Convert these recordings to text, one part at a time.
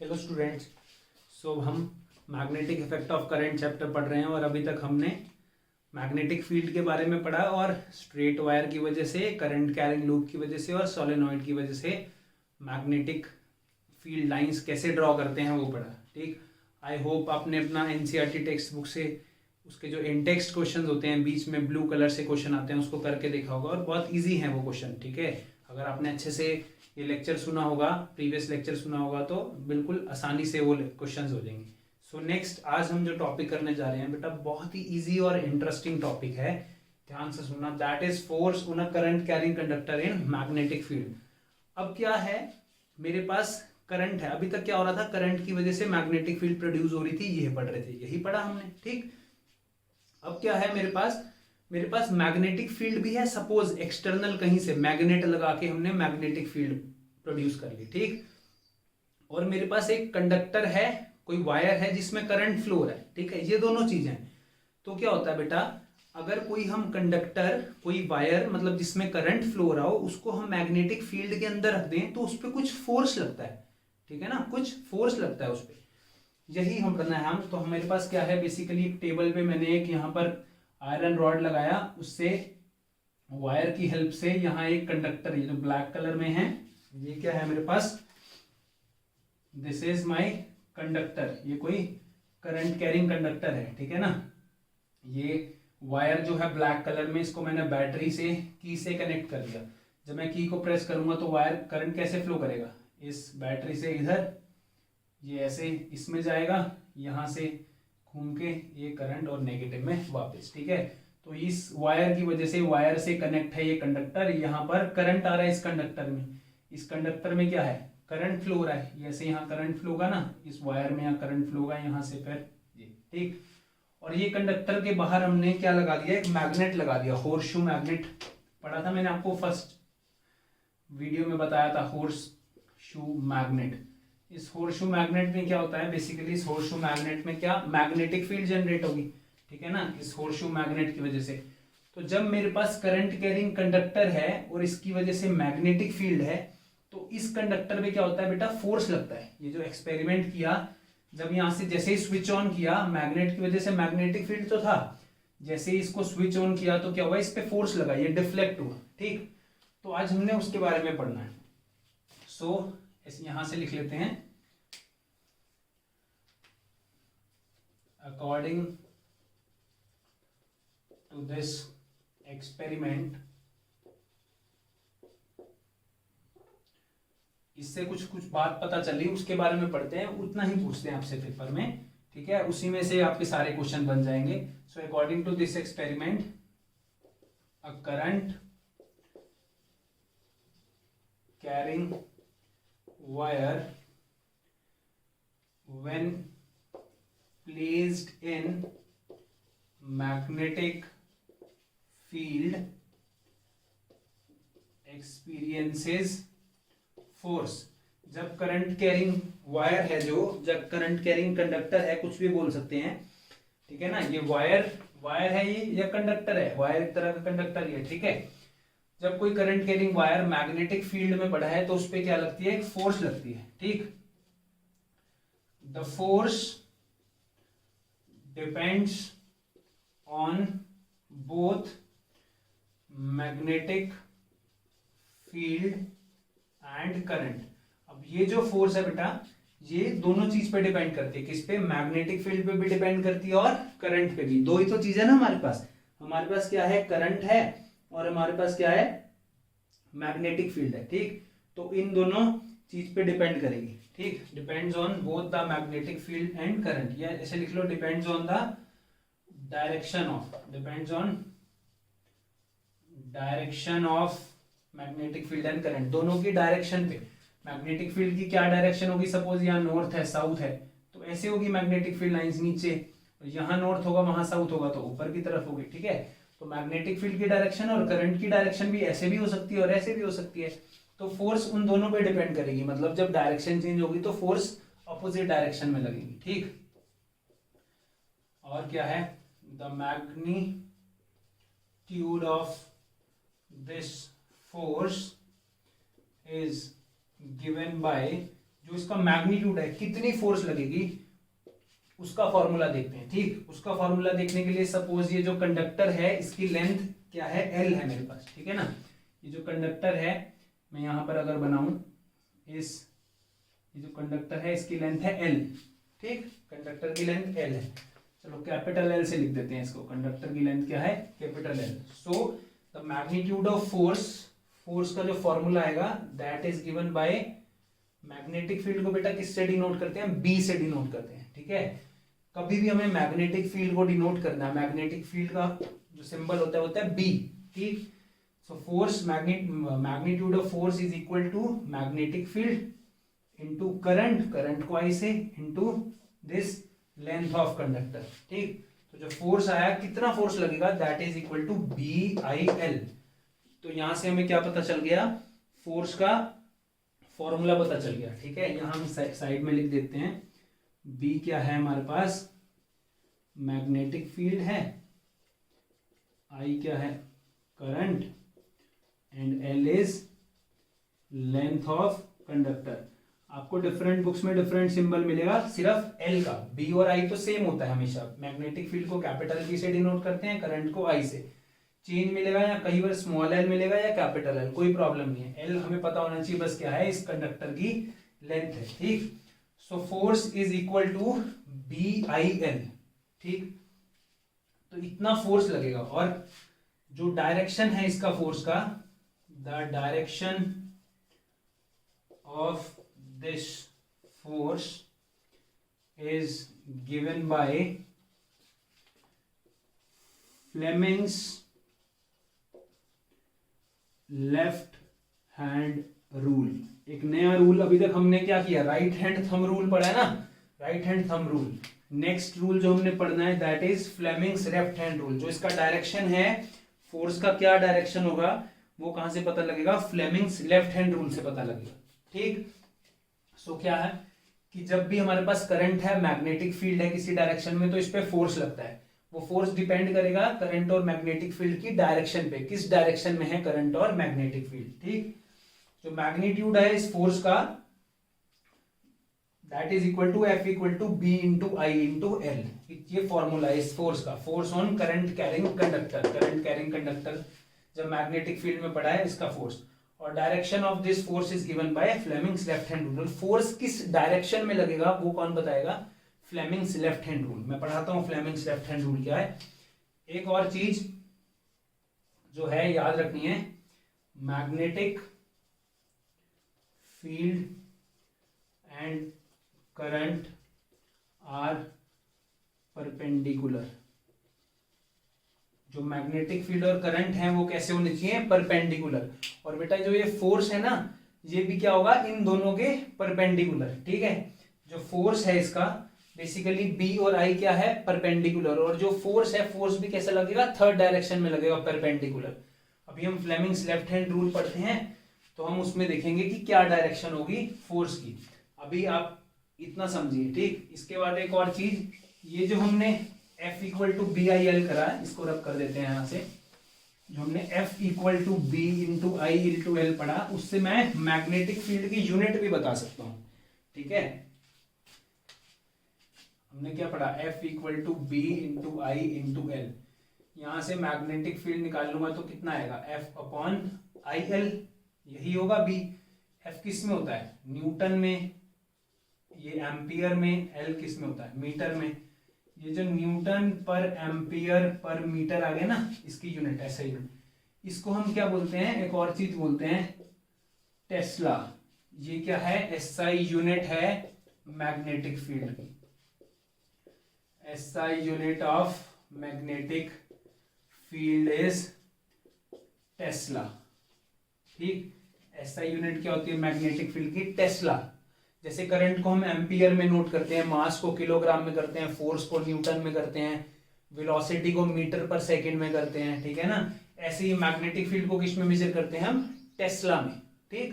Hello students. So हम magnetic effect of current chapter पढ़ रहे हैं और अभी तक हमने मैग्नेटिक फील्ड के बारे में पढ़ा और स्ट्रेट वायर की वजह से, करंट कैरिंग लूप की वजह से और सोलेनॉइड की वजह से मैग्नेटिक फील्ड लाइंस कैसे ड्रॉ करते हैं वो पढ़ा। ठीक, आई होप आपने अपना एनसीईआरटी टेक्स्ट बुक से उसके जो इंटेक्स्ट क्वेश्चंस होते हैं, बीच में ब्लू कलर से क्वेश्चन आते हैं, उसको करके देखा होगा और बहुत ईजी है वो क्वेश्चन। ठीक है, अगर आपने अच्छे से ये लेक्चर सुना होगा, प्रीवियस लेक्चर सुना होगा, तो बिल्कुल आसानी से वो क्वेश्चंस हो जाएंगे। सो नेक्स्ट आज हम जो टॉपिक करने जा रहे हैं बेटा, बहुत ही इजी और इंटरेस्टिंग टॉपिक है, ध्यान से सुनना। That is force on a current carrying conductor in magnetic field. अब क्या है, मेरे पास करंट है, अभी तक क्या हो रहा था, करंट की वजह से मैग्नेटिक फील्ड प्रोड्यूस हो रही थी, ये पढ़ रहे थे, यही पढ़ा हमने। ठीक, अब क्या है, मेरे पास मैग्नेटिक फील्ड भी है। सपोज एक्सटर्नल कहीं से मैग्नेट लगा के हमने मैग्नेटिक फील्ड प्रोड्यूस कर ली। ठीक, और मेरे पास एक कंडक्टर है, कोई वायर है जिसमें करंट फ्लो हो रहा है। ठीक है, ये दोनों चीजें। तो क्या होता है बेटा, अगर कोई हम कंडक्टर, कोई वायर मतलब जिसमें करंट फ्लो हो रहा हो, उसको हम मैग्नेटिक फील्ड के अंदर रख दें तो उस पर कुछ फोर्स लगता है। ठीक है ना, कुछ फोर्स लगता है उस पर, यही हम करना है। हम तो हमारे पास क्या है, बेसिकली टेबल पे मैंने एक यहाँ पर आयरन रॉड लगाया, उससे वायर की हेल्प से यहाँ एक कंडक्टर, ये जो ब्लैक कलर में है, ये क्या है मेरे पास, दिस इज माय कंडक्टर, ये कोई करंट कैरिंग कंडक्टर है। ठीक है ना, ये वायर जो है ब्लैक कलर में, इसको मैंने बैटरी से, की से कनेक्ट कर दिया। जब मैं की को प्रेस करूंगा तो वायर करंट कैसे फ्लो करेगा, इस बैटरी से इधर, ये ऐसे इसमें जाएगा, यहाँ से घूम के ये करंट और नेगेटिव में वापस। ठीक है, तो इस वायर की वजह से, वायर से कनेक्ट है ये कंडक्टर, यहाँ पर करंट आ रहा है इस कंडक्टर में, इस कंडक्टर में क्या है, करंट फ्लो हो रहा है, जैसे यहाँ करंट फ्लो होगा ना, इस वायर में यहाँ करंट फ्लो होगा, यहाँ से फिर ये। ठीक, और ये कंडक्टर के बाहर हमने क्या लगा दिया, एक मैग्नेट लगा दिया, हॉर्सशू मैग्नेट। पढ़ा था मैंने आपको, फर्स्ट वीडियो में बताया था, हॉर्सशू मैग्नेट। इस हॉर्सशू मैग्नेट में क्या होता है, बेसिकली इस हॉर्सशू मैग्नेट में क्या, मैग्नेटिक फील्ड जनरेट होगी। ठीक है ना, इस हॉर्सशू मैग्नेट की वजह से। तो जब मेरे पास करंट कैरिंग कंडक्टर है और इसकी वजह से मैग्नेटिक फील्ड है, तो इस कंडक्टर में क्या होता है बेटा, फोर्स लगता है। ये जो एक्सपेरिमेंट किया, जब यहां से जैसे ही स्विच ऑन किया, मैग्नेट की वजह से मैग्नेटिक फील्ड तो था, जैसे ही इसको स्विच ऑन किया तो क्या हुआ, इस पे फोर्स लगा, ये डिफ्लेक्ट हुआ। ठीक, तो आज हमने उसके बारे में पढ़ना है। सो यहां से लिख लेते हैं, अकॉर्डिंग टू दिस एक्सपेरिमेंट, इससे कुछ कुछ बात पता चली, उसके बारे में पढ़ते हैं, उतना ही पूछते हैं आपसे पेपर में। ठीक है, उसी में से आपके सारे क्वेश्चन बन जाएंगे। So according to this experiment, a current carrying wire when placed in magnetic field experiences force। जब करंट कैरिंग वायर है, जब करंट कैरिंग कंडक्टर है, कुछ भी बोल सकते हैं। ठीक है ना, ये वायर है, ये या कंडक्टर है, वायर एक तरह का कंडक्टर ही है। ठीक है, जब कोई current carrying wire magnetic field में पड़ा है तो उस पर क्या लगती है, एक फोर्स लगती है। ठीक, the force depends on both magnetic field and current. अब ये जो फोर्स है बेटा, ये दोनों चीज पे डिपेंड करती है, किस पे, मैग्नेटिक फील्ड पे भी डिपेंड करती है और करंट पे भी। दो ही तो चीज है ना हमारे पास क्या है, करंट है और हमारे पास क्या है, मैग्नेटिक फील्ड है। ठीक, तो इन दोनों चीज पे डिपेंड करेगी। ठीक, depends on both the magnetic field and current, या ऐसे लिख लो, depends on the direction of, depends on direction of magnetic field and current, दोनों की डायरेक्शन पे। मैग्नेटिक फील्ड की क्या डायरेक्शन होगी, सपोज यहाँ नॉर्थ है, साउथ है, तो ऐसे होगी मैग्नेटिक फील्ड लाइंस नीचे, यहाँ नॉर्थ होगा, वहां साउथ होगा, तो ऊपर की तरफ होगी। ठीक है, तो मैग्नेटिक फील्ड की डायरेक्शन और करंट की डायरेक्शन भी ऐसे भी हो सकती है और ऐसे भी हो सकती है। तो फोर्स उन दोनों पे डिपेंड करेगी, मतलब जब डायरेक्शन चेंज होगी तो फोर्स अपोजिट डायरेक्शन में लगेगी। ठीक, और क्या है, the magnitude of this force is given bye, जो इसका मैग्नीट्यूड है, कितनी फोर्स लगेगी, उसका फॉर्मूला देखते हैं। ठीक, उसका फॉर्मूला देखने के लिए सपोज ये जो कंडक्टर है इसकी लेंथ क्या है, एल है मेरे पास, ठीक है ना। ये जो कंडक्टर है, मैं यहां पर अगर बनाऊं ये जो कंडक्टर है इसकी लेंथ है एल। ठीक, कंडक्टर की लेंथ एल है। चलो कैपिटल एल से लिख देते हैं इसको, कंडक्टर की लेंथ क्या है, capital L. So the magnitude of force का जो फॉर्मूला आएगा that is given bye, magnetic field को बेटा किससे डिनोट करते हैं, बी से डिनोट करते हैं। ठीक है, कभी भी हमें मैग्नेटिक फील्ड को डिनोट करना है, मैग्नेटिक फील्ड का जो सिंबल होता है बी। ठीक, so force magnitude of force is equal to magnetic field into current को आई से into this length of conductor. ठीक, तो जो फोर्स आया, कितना फोर्स लगेगा, that is equal to B I L. तो यहां से हमें क्या पता चल गया, फोर्स का फॉर्मूला पता चल गया। ठीक है, यहां हम साइड में लिख देते हैं, बी क्या है हमारे पास, मैग्नेटिक फील्ड है, आई क्या है, current, and L is length of conductor. आपको डिफरेंट बुक्स में डिफरेंट सिंबल मिलेगा, सिर्फ एल का, बी और आई तो सेम होता है हमेशा। मैग्नेटिक फील्ड को कैपिटल बी से डिनोट करते हैं, करंट को आई से। चेंज मिलेगा या कई बार स्मॉल एल मिलेगा या कैपिटल एल, कोई प्रॉब्लम नहीं है। एल हमें पता होना चाहिए बस क्या है, इस कंडक्टर की लेंथ है। ठीक, so force is equal to B I L. ठीक, तो इतना फोर्स लगेगा, और जो डायरेक्शन है इसका फोर्स का, the direction of this force is given by Fleming's left hand rule. एक नया रूल अभी तक हमने क्या किया, राइट हैंड थंब रूल पढ़ा है ना, right hand thumb rule. Next rule जो हमने पढ़ना है that is Fleming's left hand rule. जो इसका डायरेक्शन है, फोर्स का क्या डायरेक्शन होगा, वो कहां से पता लगेगा, फ्लेमिंग्स लेफ्ट हैंड रूल से पता लगेगा। ठीक, सो क्या है कि जब भी हमारे पास करंट है, मैग्नेटिक फील्ड है किसी डायरेक्शन में, तो इस पे फोर्स लगता है। वो फोर्स डिपेंड करेगा करंट और मैग्नेटिक फील्ड की डायरेक्शन पे, किस डायरेक्शन में है करंट और मैग्नेटिक फील्ड। ठीक, जो मैग्नीट्यूड है इस फोर्स का, that is equal to F equal to B into I into L. ये फॉर्मूला है इस फोर्स का, force on current carrying conductor. Current carrying conductor जब मैग्नेटिक फील्ड में पड़ा है, इसका फोर्स। और direction of this force is given by Fleming's left hand rule. Force किस डायरेक्शन में लगेगा वो कौन बताएगा, फ्लेमिंग्स लेफ्ट हैंड रूल। मैं पढ़ाता हूं फ्लेमिंग्स लेफ्ट हैंड रूल क्या है। एक और चीज जो है याद रखनी है, magnetic field and current are perpendicular. जो मैग्नेटिक फील्ड और करंट है वो कैसे होने चाहिए, परपेंडिकुलर। और बेटा जो ये फोर्स है ना, ये भी क्या होगा, इन दोनों के परपेंडिकुलर। ठीक है, जो फोर्स है इसका बेसिकली बी और आई क्या है, परपेंडिकुलर। और जो फोर्स है, फोर्स भी कैसे लगेगा, थर्ड डायरेक्शन में लगेगा, परपेंडिकुलर। अभी हम फ्लेमिंग्स लेफ्ट हैंड रूल पढ़ते हैं तो हम उसमें देखेंगे कि क्या डायरेक्शन होगी फोर्स की। अभी आप इतना समझिए। ठीक, इसके बाद एक और चीज, ये जो हमने F equal to B I L करा है, इसको रब कर देते हैं यहां से। जो हमने F equal to B into I into L पढ़ा, उससे मैं मैग्नेटिक फील्ड की यूनिट भी बता सकता हूं। ठीक है, हमने क्या पढ़ा, F equal to B into I into L. यहां से मैग्नेटिक फील्ड निकाल लूंगा तो कितना आएगा, F अपॉन आई एल, यही होगा बी। F किस में होता है, न्यूटन में, ये एम्पियर में, L किस में होता है, मीटर में। ये जो न्यूटन पर एम्पियर पर मीटर आ गया ना, इसकी यूनिट, ऐसा यूनिट, इसको हम क्या बोलते हैं, एक और चीज बोलते हैं, टेस्ला। ये क्या है, एसआई यूनिट है मैग्नेटिक फील्ड की। SI unit of magnetic field is Tesla. ठीक, एसआई यूनिट क्या होती है मैग्नेटिक फील्ड की, टेस्ला। जैसे करंट को हम एम्पियर में नोट करते हैं, मास को किलोग्राम में करते हैं, फोर्स को न्यूटन में करते हैं, वेलोसिटी को मीटर पर सेकंड में करते हैं। ठीक है ना, ऐसे ही मैग्नेटिक फील्ड को किस में मेजर करते हैं हम, टेस्ला में। ठीक,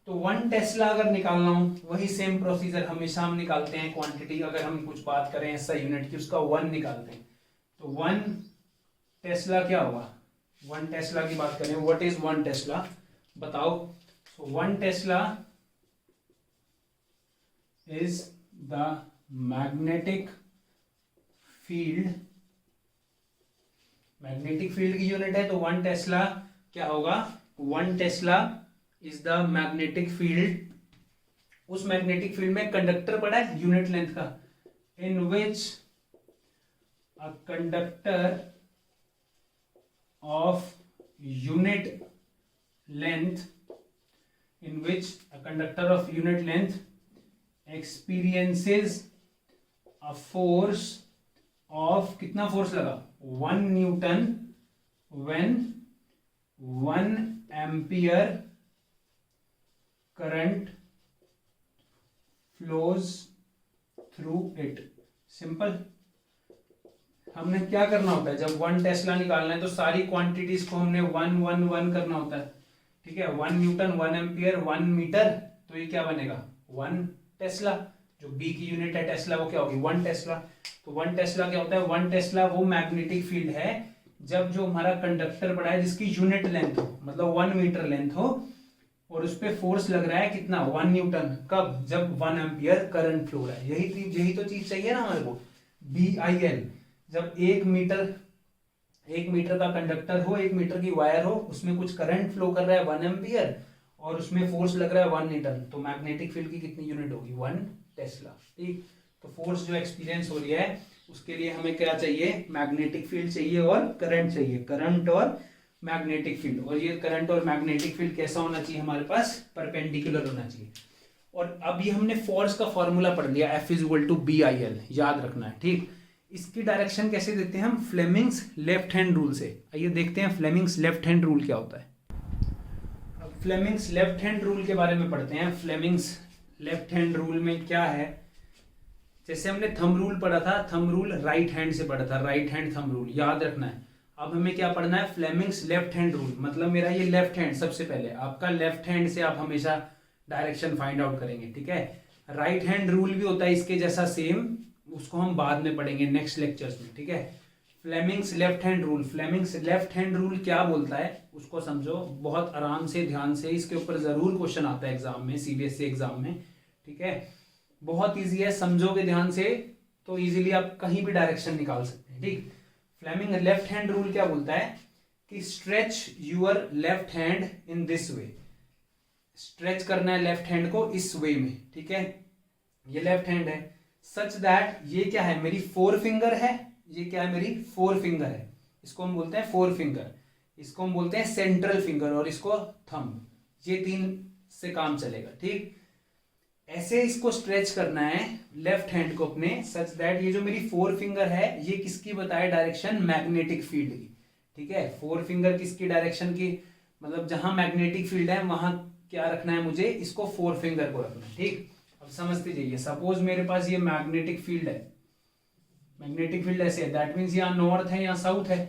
तो 1 टेस्ला अगर निकालना हो, वही सेम प्रोसीजर हमेशा हम निकालते हैं। क्वांटिटी अगर हम कुछ बात करें ऐसा यूनिट की, उसका 1 निकालते हैं। तो 1 टेस्ला क्या होगा, 1 टेस्ला की बात करें, व्हाट इज 1 टेस्ला बताओ। So 1 tesla is the magnetic field, magnetic field की यूनिट है तो 1 टेस्ला क्या होगा, 1 tesla is the magnetic field. उस मैग्नेटिक फील्ड में कंडक्टर पड़ा है यूनिट लेंथ का, in which a conductor of unit length, in which a conductor of unit length experiences a force of, कितना फोर्स लगा, 1 Newton when 1 ampere current flows through it. Simple. हमने क्या करना होता है, जब 1 टेस्ला निकालना है तो सारी क्वांटिटीज को हमने 1 1 1 करना होता है, ठीक है। 1 न्यूटन, 1 एम्पियर, 1 मीटर, तो ये क्या बनेगा 1 टेस्ला। जो बी की यूनिट है टेस्ला वो क्या होगी 1 टेस्ला। तो 1 टेस्ला क्या होता है, 1 टेस्ला वो मैग्नेटिक फील्ड है जब जो हमारा कंडक्टर पड़ा है जिसकी यूनिट लेंथ हो, मतलब 1 मीटर लेंथ हो, और उस पर फोर्स लग रहा है कितना 1 न्यूटन। कब, जब 1 एम्पियर करंट फ्लो रहा है। यही तो चीज चाहिए ना हमारे को, BIL। जब 1 मीटर का कंडक्टर हो, 1 मीटर की वायर हो, उसमें कुछ करंट फ्लो कर रहा है 1 एम्पियर और उसमें फोर्स लग रहा है 1 न्यूटन, तो मैग्नेटिक फील्ड की कितनी यूनिट होगी 1 टेस्ला। ठीक, तो फोर्स जो एक्सपीरियंस हो रही है उसके लिए हमें क्या चाहिए, मैग्नेटिक फील्ड चाहिए और करंट चाहिए, करंट और मैग्नेटिक फील्ड। और ये करंट और मैग्नेटिक फील्ड कैसा होना चाहिए हमारे पास, परपेंडिकुलर होना चाहिए। और अभी हमने फोर्स का फॉर्मूला पढ़ लिया, F = BIL, याद रखना है। ठीक, इसकी डायरेक्शन कैसे देते हैं हम, फ्लेमिंग्स लेफ्ट हैंड रूल से। आइए देखते हैं फ्लेमिंग्स लेफ्ट हैंड रूल क्या होता है। अब फ्लेमिंग्स लेफ्ट हैंड रूल के बारे में पढ़ते हैं। फ्लेमिंग्स लेफ्ट हैंड रूल में क्या है, जैसे हमने थंब रूल पढ़ा था, थंब रूल राइट हैंड से पढ़ा था, राइट हैंड थंब रूल याद रखना है। अब हमें क्या पढ़ना है, फ्लेमिंग्स लेफ्ट हैंड रूल, मतलब मेरा ये लेफ्ट हैंड, सबसे पहले आपका लेफ्ट हैंड से आप हमेशा डायरेक्शन फाइंड आउट करेंगे, ठीक है। राइट हैंड रूल भी होता है इसके जैसा सेम, उसको हम बाद में पढ़ेंगे नेक्स्ट लेक्चर्स में, ठीक है। Fleming's left hand rule, Fleming's left hand rule क्या बोलता है उसको समझो बहुत आराम से, ध्यान से। इसके ऊपर जरूर क्वेश्चन आता है एग्जाम में, CBSE एग्जाम में, ठीक है। बहुत इजी है, समझोगे ध्यान से तो इजीली आप कहीं भी डायरेक्शन निकाल सकते हैं। ठीक, फ्लेमिंग लेफ्ट हैंड रूल क्या बोलता है कि stretch your left hand in this way, stretch करना है लेफ्ट हैंड को इस वे में, ठीक है। ये लेफ्ट हैंड है, सच दैट ये क्या है, मेरी 4 फिंगर है, ये क्या है, मेरी 4 फिंगर है, इसको हम बोलते हैं 4 फिंगर, इसको हम बोलते हैं सेंट्रल फिंगर, और इसको थंब। ये 3 से काम चलेगा, ठीक। ऐसे इसको स्ट्रेच करना है लेफ्ट हैंड को अपने, सच दैट ये जो मेरी 4 फिंगर है ये किसकी बताए डायरेक्शन, मैग्नेटिक फील्ड की, ठीक है। 4 फिंगर किसकी डायरेक्शन की, मतलब जहां मैग्नेटिक फील्ड है वहां क्या रखना है मुझे, इसको 4 फिंगर को रखना है, ठीक। अब समझते जाइए, सपोज मेरे पास ये मैग्नेटिक फील्ड है, मैग्नेटिक फील्ड ऐसे है, दैट मीन्स यहाँ नॉर्थ है यहाँ साउथ है,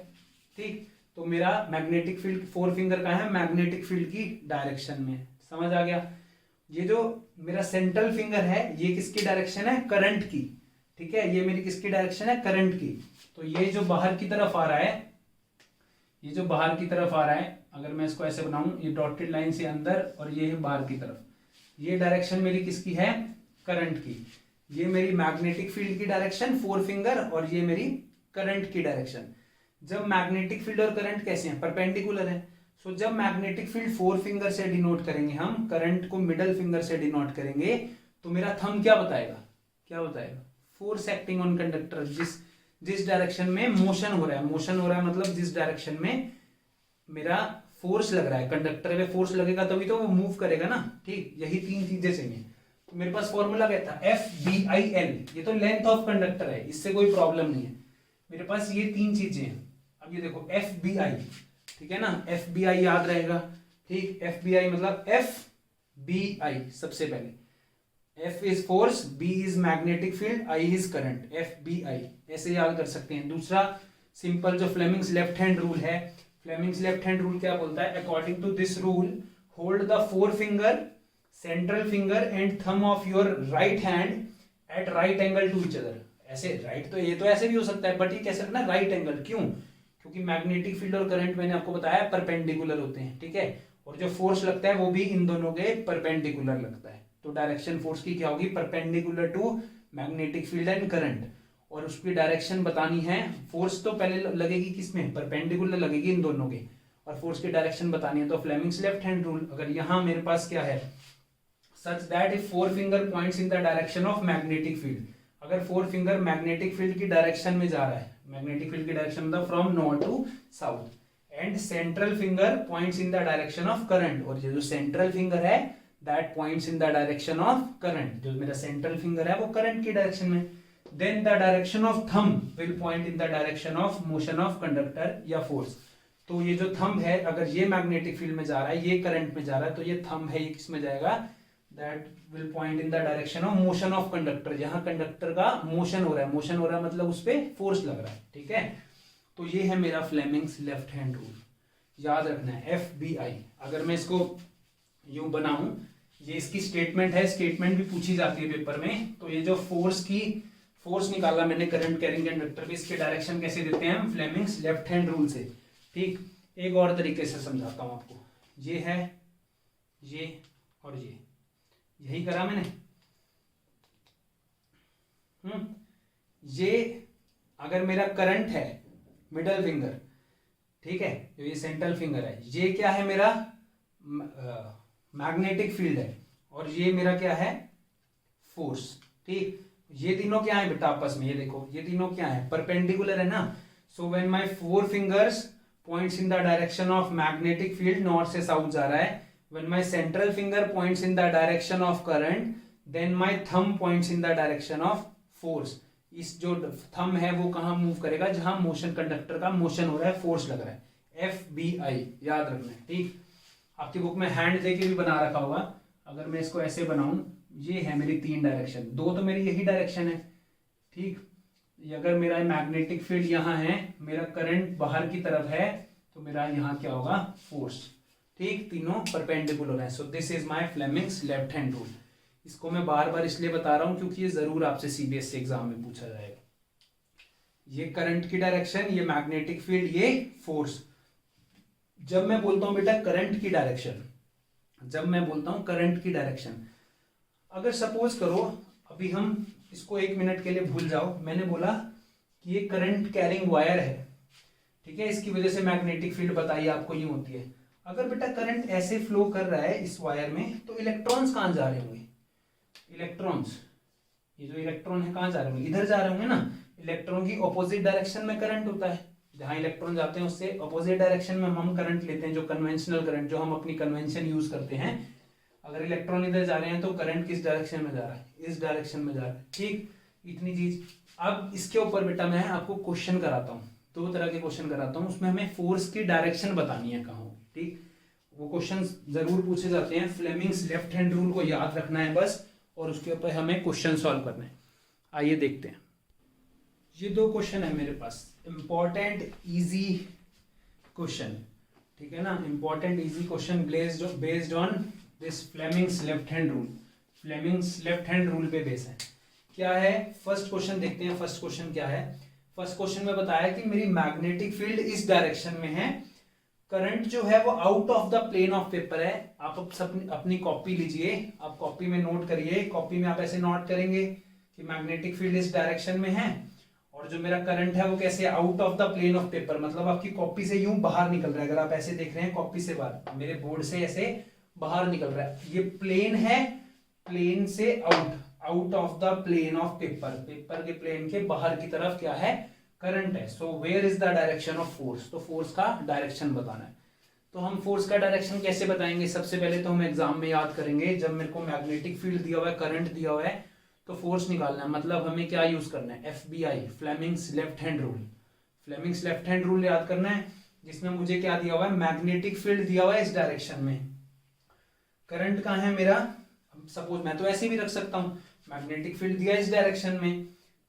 ठीक। तो मेरा मैग्नेटिक फील्ड 4 फिंगर का है, मैग्नेटिक फील्ड की डायरेक्शन में, समझ आ गया। ये जो मेरा सेंट्रल फिंगर है ये किसकी डायरेक्शन है, करंट की, ठीक है। ये मेरी किसकी डायरेक्शन है, करंट की। तो ये जो बाहर की तरफ आ रहा है, ये जो बाहर की तरफ आ रहा है, अगर मैं इसको ऐसे बनाऊं, ये डॉटेड लाइन से अंदर और ये है बाहर की तरफ, ये डायरेक्शन मेरी किसकी है, करंट की। ये मेरी मैग्नेटिक फील्ड की डायरेक्शन 4 फिंगर, और ये मेरी करंट की डायरेक्शन। जब मैग्नेटिक फील्ड और करंट कैसे हैं, परपेंडिकुलर है। सो जब मैग्नेटिक फील्ड 4 फिंगर से डिनोट करेंगे हम, करंट को मिडल फिंगर से डिनोट करेंगे, तो मेरा थंब क्या बताएगा, क्या बताएगा, फोर्स एक्टिंग ऑन कंडक्टर। जिस डायरेक्शन में मोशन हो रहा है, मोशन हो रहा है मतलब जिस डायरेक्शन में मेरा फोर्स लग रहा है, कंडक्टर में फोर्स लगेगा तभी तो वो मूव करेगा ना, ठीक। यही 3 चीजें चाहिए। तो मेरे पास फॉर्मूला क्या था, FBIL, ये तो लेंथ ऑफ कंडक्टर है, इससे कोई प्रॉब्लम नहीं है। मेरे पास ये 3 चीजें हैं। अब ये देखो FBI, ठीक है ना, FBI याद रहेगा, ठीक। FBI मतलब FBI सबसे पहले, F is force, B is magnetic field, I is current, FBI ऐसे याद कर सकते हैं। दूसरा सिंपल जो फ्लेमिंग्स लेफ्ट हैंड रूल है, फ्लेमिंग्स लेफ्ट हैंड रूल क्या बोलता है, according to this rule hold the 4 finger, central finger and thumb of your right hand at right angle to each other. ऐसे राइट तो ये तो ऐसे भी हो सकता है, बट ये कैसे रखना, राइट एंगल, क्यों, क्योंकि मैग्नेटिक फील्ड और करंट मैंने आपको बताया परपेंडिकुलर होते हैं, ठीक है। और जो फोर्स लगता है वो भी इन दोनों के परपेंडिकुलर लगता है। तो तो डायरेक्शन फोर्स की क्या होगी, perpendicular to magnetic field and current, और उसकी डायरेक्शन बतानी है। फोर्स तो पहले लगेगी किसमें, परपेंडिकुलर लगेगी इन दोनों के, और फोर्स की डायरेक्शन बतानी है तो फ्लेमिंग्स लेफ्ट हैंड रूल। अगर यहाँ मेरे पास क्या है, such that if four finger points in the direction of magnetic field, अगर फोर फिंगर मैग्नेटिक फील्ड की डायरेक्शन में जा रहा है, मैग्नेटिक फील्ड की डायरेक्शन मतलब from north to south, and central finger points in the direction of current, और ये जो सेंट्रल फिंगर है that points in the direction of current, जो मेरा सेंट्रल फिंगर है वो करंट की डायरेक्शन में, then the direction of thumb will point in the direction of motion of conductor या फोर्स। तो ये जो थंब है, अगर ये मैग्नेटिक फील्ड में जा रहा है, ये करंट में जा रहा है, तो ये थंब है ये किस में जाएगा, that will point in the direction of motion of conductor, जहां कंडक्टर का मोशन हो रहा है, मोशन हो रहा है मतलब उस पर फोर्स लग रहा है, ठीक है। तो ये है मेरा फ्लेमिंग्स लेफ्ट हैंड रूल, याद रखना है FBI। अगर मैं इसको यूं बनाऊं, ये इसकी स्टेटमेंट है, स्टेटमेंट भी पूछी जाती है पेपर में। तो ये जो फोर्स निकाला मैंने करंट कैरिंग कंडक्टर पे, इसके डायरेक्शन कैसे देते हैं हम, फ्लेमिंग्स लेफ्ट हैंड रूल से, ठीक। एक और तरीके से समझाता हूं आपको, ये है ये और ये, यही करा मैंने। ये अगर मेरा करंट है मिडल फिंगर, ठीक है, तो ये सेंट्रल फिंगर है, ये क्या है मेरा मैग्नेटिक फील्ड है, और ये मेरा क्या है फोर्स, ठीक। ये तीनों क्या है बेटा आपस में, ये देखो ये तीनों क्या है, परपेंडिकुलर है ना। So when my four fingers points in the direction of magnetic field, north से साउथ जा रहा है, when my central finger points in the direction of current, then my thumb points in the direction of force। इस जो thumb है वो कहाँ move करेगा, जहां मोशन कंडक्टर का मोशन हो रहा है, फोर्स लग रहा है, FBI याद रखना है, ठीक। आपकी बुक में हैंड दे के भी बना रखा होगा। अगर मैं इसको ऐसे बनाऊं, ये है मेरी तीन डायरेक्शन, दो तो मेरी यही डायरेक्शन है, ठीक। अगर मेरा मैग्नेटिक फील्ड यहाँ है, मेरा करंट बाहर की तरफ है, तो मेरा यहाँ क्या होगा, फोर्स, ठीक। तीनों परपेंडिकुलर हैं। सो this is my Fleming's left hand rule. इसको मैं बार बार इसलिए बता रहा हूं क्योंकि ये जरूर आपसे CBSE एग्जाम में पूछा जाएगा। ये करंट की डायरेक्शन, ये मैग्नेटिक फील्ड, ये फोर्स। जब मैं बोलता हूं बेटा करंट की डायरेक्शन, जब मैं बोलता हूं करंट की डायरेक्शन, अगर सपोज करो अभी हम इसको 1 मिनट के लिए भूल जाओ, मैंने बोला कि ये करंट कैरिंग वायर है, ठीक है, इसकी वजह से मैग्नेटिक फील्ड बताइए आपको यूं होती है। अगर बेटा करंट ऐसे फ्लो कर रहा है इस वायर में, तो इलेक्ट्रॉन्स कहां जा रहे होंगे, इलेक्ट्रॉन्स, ये जो इलेक्ट्रॉन है कहां जा रहे होंगे, इधर जा रहे होंगे ना। इलेक्ट्रॉन की ऑपोजिट डायरेक्शन में करंट होता है, जहां इलेक्ट्रॉन जाते हैं उससे ऑपोजिट डायरेक्शन में हम करंट लेते हैं, जो कन्वेंशनल करंट, जो हम अपनी कन्वेंशन यूज करते हैं। अगर इलेक्ट्रॉन इधर जा रहे हैं तो करंट किस डायरेक्शन में जा रहा है, इस डायरेक्शन में जा रहा है, ठीक। इतनी चीज। अब इसके ऊपर बेटा मैं आपको क्वेश्चन कराता हूँ, 2 तरह के क्वेश्चन कराता हूँ, उसमें हमें फोर्स की डायरेक्शन बतानी है कहाँ, ठीक। वो क्वेश्चन जरूर पूछे जाते हैं। फ्लेमिंग्स लेफ्ट हैंड रूल को याद रखना है बस, और उसके ऊपर हमें क्वेश्चन सॉल्व करना है। आइए देखते हैं। ये 2 क्वेश्चन है मेरे पास, इंपॉर्टेंट इजी क्वेश्चन, ठीक है ना, important easy question based on this Fleming's left hand rule. Fleming's left hand rule पे बेस है। क्या है, फर्स्ट क्वेश्चन देखते हैं। फर्स्ट क्वेश्चन क्या है, फर्स्ट क्वेश्चन में बताया कि मेरी मैग्नेटिक फील्ड इस डायरेक्शन में है, करंट जो है वो out of the plane of paper है। आप सब अपनी कॉपी लीजिए, आप कॉपी में नोट करिए, कॉपी में आप ऐसे नोट करेंगे कि मैग्नेटिक फील्ड इस डायरेक्शन में है, और जो मेरा करंट है वो कैसे out of the plane of paper, मतलब आपकी कॉपी से यूं बाहर निकल रहा है। अगर आप ऐसे देख रहे हैं कॉपी से बाहर, मेरे बोर्ड से ऐसे बाहर निकल रहा है, ये प्लेन है, प्लेन से out of the plane of paper, paper के प्लेन के बाहर की तरफ क्या है, करंट है। So where is the direction of force, तो फोर्स का डायरेक्शन बताना है। तो हम फोर्स का डायरेक्शन कैसे बताएंगे, सबसे पहले तो हम एग्जाम में याद करेंगे, जब मेरे को मैग्नेटिक फील्ड दिया हुआ है, करंट दिया हुआ है, तो फोर्स निकालना है, मतलब हमें क्या यूज करना है, FBI, Fleming's left hand rule. Fleming's left hand rule याद करना है, जिसमें मुझे क्या दिया हुआ है, मैग्नेटिक फील्ड दिया हुआ है इस डायरेक्शन में, करंट कहाँ है मेरा, सपोज मैं तो ऐसे भी रख सकता हूं, मैग्नेटिक फील्ड दिया इस डायरेक्शन में,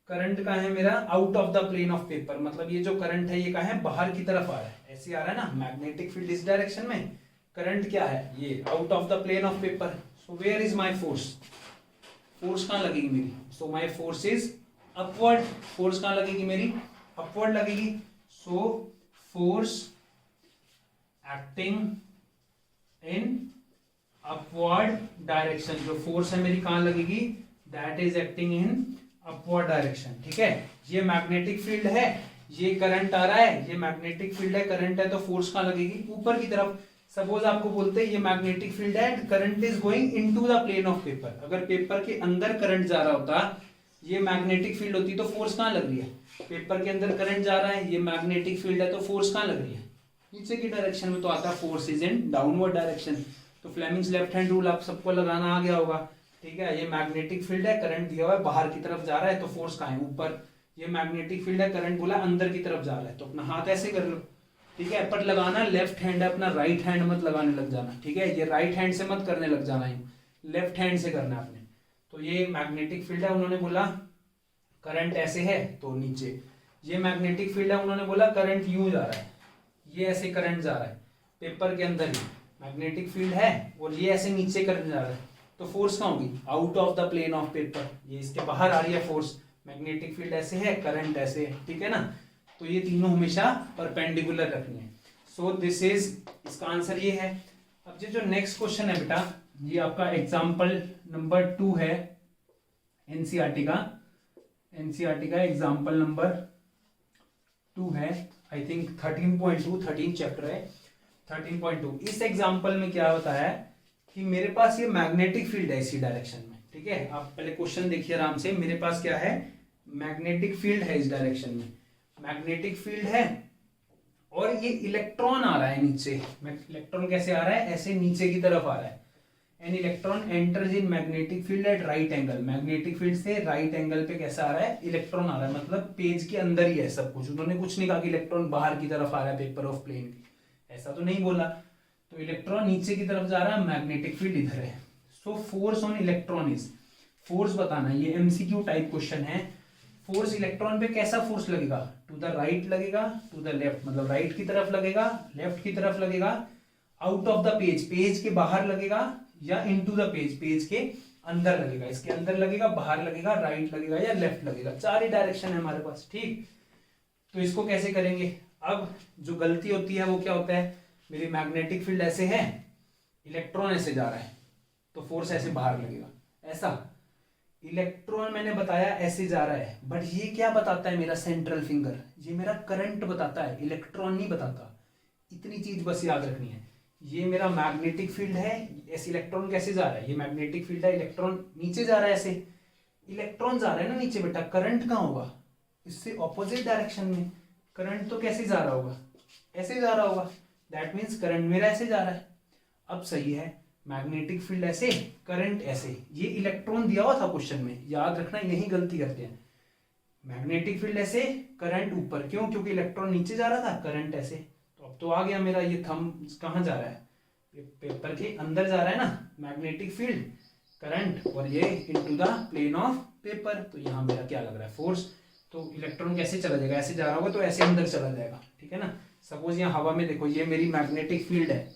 करंट कहाँ है मेरा, out of the plane of paper, मतलब ये जो करंट है ये कहाँ है, बाहर की तरफ आ रहा है, ऐसे आ रहा है ना, मैग्नेटिक फील्ड इस डायरेक्शन में, करंट क्या है, ये out of the plane of paper. So where is my force, force कहाँ लगेगी मेरी, so my force is upward, force कहाँ लगेगी मेरी, अपवर्ड लगेगी। So force acting in upward direction, जो फोर्स है मेरी कहाँ लगेगी, that is acting in upward direction. ठीक है, ये मैग्नेटिक फील्ड है, ये करंट आ रहा है, ये मैग्नेटिक फील्ड है, करंट है, तो फोर्स कहाँ लगेगी, ऊपर की तरफ। सपोज आपको बोलते हैं ये मैग्नेटिक फील्ड है and current is going into the plane of paper. अगर पेपर के अंदर करंट जा रहा होता, ये मैग्नेटिक फील्ड होती, तो फोर्स कहाँ लग रही है, पेपर के अंदर करंट जा रहा है, ये मैग्नेटिक फील्ड है, तो फोर्स कहाँ लग रही है, नीचे की डायरेक्शन में। तो आता है force is in downward direction. तो फ्लेमिंग्स लेफ्ट हैंड रूल आप सबको लगाना आ गया होगा। ठीक है, ये मैग्नेटिक फील्ड है, करंट दिया हुआ है, बाहर की तरफ जा रहा है, तो फोर्स कहाँ है, ऊपर। ये मैग्नेटिक फील्ड है, करंट बोला अंदर की तरफ जा रहा है, तो अपना हाथ ऐसे कर लो। ठीक है, पर लगाना लेफ्ट हैंड है, अपना राइट हैंड मत लगाने लग जाना। ठीक है, ये राइट हैंड से मत करने लग जाना, लेफ्ट हैंड से करना है आपने। तो ये मैग्नेटिक फील्ड है, उन्होंने बोला करंट ऐसे है तो नीचे। ये मैग्नेटिक फील्ड है, उन्होंने बोला करंट यूं जा रहा है, ये ऐसे करंट जा रहा है पेपर के अंदर ही मैग्नेटिक फील्ड है, और ये ऐसे नीचे करंट जा रहा है, तो फोर्स कहाँ होगी, out of the plane of paper. ये इसके बाहर आ रही है फोर्स, मैग्नेटिक फील्ड ऐसे है, करंट ऐसे है। ठीक है ना, तो ये तीनों हमेशा परपेंडिकुलर रखनी है। सो दिस इज, इसका आंसर ये है। अब ये जो नेक्स्ट क्वेश्चन है बेटा, ये आपका एग्जाम्पल नंबर 2 है एनसीईआरटी का। एनसीईआरटी का एग्जाम्पल नंबर 2 है, आई थिंक 13.2, 13 चैप्टर है 13.2। इस एग्जाम्पल में क्या होता है कि मेरे पास ये मैग्नेटिक फील्ड है इसी डायरेक्शन में। ठीक है, आप पहले क्वेश्चन देखिए आराम से। मेरे पास क्या है, मैग्नेटिक फील्ड है इस डायरेक्शन में, मैग्नेटिक फील्ड है, और ये इलेक्ट्रॉन आ रहा है नीचे। इलेक्ट्रॉन कैसे आ रहा है, ऐसे नीचे की तरफ आ रहा है। An electron enters in magnetic field at right angle. Magnetic field से राइट एंगल पे कैसा आ रहा है, इलेक्ट्रॉन आ रहा है, मतलब पेज के अंदर ही है सब कुछ। उन्होंने कुछ नहीं कहा कि इलेक्ट्रॉन बाहर की तरफ आ रहा है पेपर ऑफ प्लेन की, ऐसा तो नहीं बोला। तो इलेक्ट्रॉन नीचे की तरफ जा रहा है, मैग्नेटिक फील्ड इधर है। So force on electron is, force बताना, ये एमसीक्यू टाइप क्वेश्चन है। फोर्स इलेक्ट्रॉन पे कैसा फोर्स लगेगा, टू द राइट लगेगा, टू द लेफ्ट, मतलब राइट की तरफ लगेगा, लेफ्ट की तरफ लगेगा, out of the page, page के बाहर लगेगा, या इनटू द पेज, पेज के अंदर लगेगा। इसके अंदर लगेगा, बाहर लगेगा, राइट लगेगा या लेफ्ट लगेगा, चार ही डायरेक्शन है हमारे पास। ठीक, तो इसको कैसे करेंगे। अब जो गलती होती है वो क्या होता है, मेरी मैग्नेटिक फील्ड ऐसे है, इलेक्ट्रॉन ऐसे जा रहा है, तो फोर्स ऐसे बाहर लगेगा, ऐसा। इलेक्ट्रॉन मैंने बताया ऐसे जा रहा है, बट ये क्या बताता है, मेरा सेंट्रल फिंगर, ये मेरा करंट बताता है, इलेक्ट्रॉन नहीं बताता। इतनी चीज बस याद रखनी है। ये मेरा मैग्नेटिक फील्ड है, ऐसे इलेक्ट्रॉन कैसे जा रहा है, ये मैग्नेटिक फील्ड है, इलेक्ट्रॉन नीचे जा रहा है, ऐसे इलेक्ट्रॉन जा रहा है ना नीचे बेटा, करंट कहाँ होगा, इससे ऑपोजिट डायरेक्शन में। करंट तो कैसे जा रहा होगा, ऐसे जा रहा होगा, दैट मीन्स करंट मेरा ऐसे जा रहा है। अब सही है, मैग्नेटिक फील्ड ऐसे, करंट ऐसे, ये इलेक्ट्रॉन दिया हुआ था क्वेश्चन में, याद रखना, यही गलती करते हैं। मैग्नेटिक फील्ड ऐसे, करंट ऊपर, क्यों, क्योंकि इलेक्ट्रॉन नीचे जा रहा था, करंट ऐसे। तो अब तो आ गया मेरा, ये थंब कहाँ जा रहा है, पेपर के अंदर जा रहा है ना, मैग्नेटिक फील्ड, करंट, और ये into the plane of paper. तो यहाँ मेरा क्या लग रहा है, फोर्स। तो इलेक्ट्रॉन कैसे चला जाएगा, ऐसे जा रहा होगा तो ऐसे अंदर चला जाएगा। ठीक है ना, सपोज यहाँ हवा में देखो, ये मेरी मैग्नेटिक फील्ड है,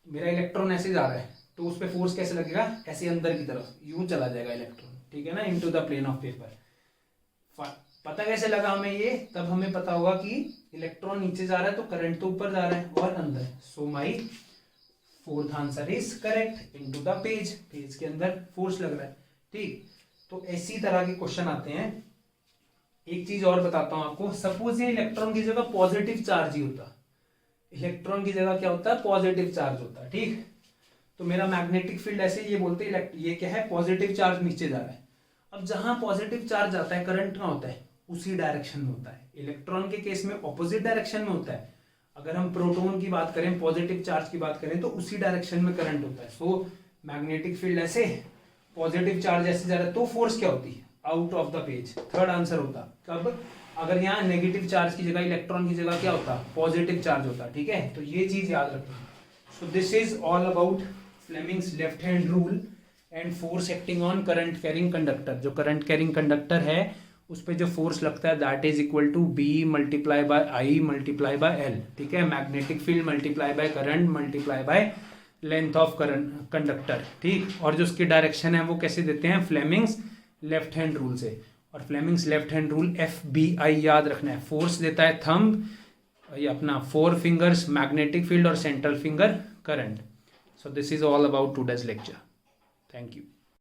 मेरा इलेक्ट्रॉन ऐसे जा रहा है, तो उस पर फोर्स कैसे लगेगा, ऐसे अंदर की तरफ, यूं चला जाएगा इलेक्ट्रॉन। ठीक है ना, into the plane of paper. पता कैसे लगा हमें ये, तब हमें पता होगा कि इलेक्ट्रॉन नीचे जा रहा है तो करंट तो ऊपर जा रहा है और अंदर। So my fourth answer is correct, into the page, page के अंदर फोर्स लग रहा है। ठीक, तो इसी तरह के क्वेश्चन आते हैं। एक चीज और बताता हूं आपको, सपोज ये इलेक्ट्रॉन की जगह पॉजिटिव चार्ज ही होता, इलेक्ट्रॉन की जगह क्या होता है, पॉजिटिव चार्ज होता है। ठीक, तो मेरा मैग्नेटिक फील्ड ऐसे, ये बोलते हैं ये क्या है, पॉजिटिव चार्ज नीचे जा रहा है। अब जहां पॉजिटिव चार्ज आता है, करंट कहाँ होता है, उसी डायरेक्शन में होता है। इलेक्ट्रॉन के केस में ऑपोजिट डायरेक्शन में होता है। अगर हम प्रोटॉन की बात करें, पॉजिटिव चार्ज की बात करें, तो उसी डायरेक्शन में करंट होता है। सो मैग्नेटिक फील्ड ऐसे, पॉजिटिव चार्ज ऐसे जा रहा है, तो फोर्स क्या होती है, out of the page. Third answer होता कब, अगर यहाँ नेगेटिव चार्ज की जगह, इलेक्ट्रॉन की जगह क्या होता, पॉजिटिव चार्ज होता। ठीक है, तो ये चीज याद रखना। So this is all about Fleming's left hand rule and force acting on current carrying conductor. जो करंट कैरिंग कंडक्टर है उस पर जो फोर्स लगता है, that is equal to B multiply by I multiply by L. ठीक है, magnetic field multiply by current multiply by length of current conductor. ठीक, और जो उसकी डायरेक्शन है वो कैसे देते हैं, फ्लेमिंग्स लेफ्ट हैंड रूल से। और Fleming's left hand rule FBI याद रखना है। फोर्स देता है थंब, ये अपना 4 फिंगर्स मैग्नेटिक फील्ड और central finger current. So this is all about today's lecture. Thank you.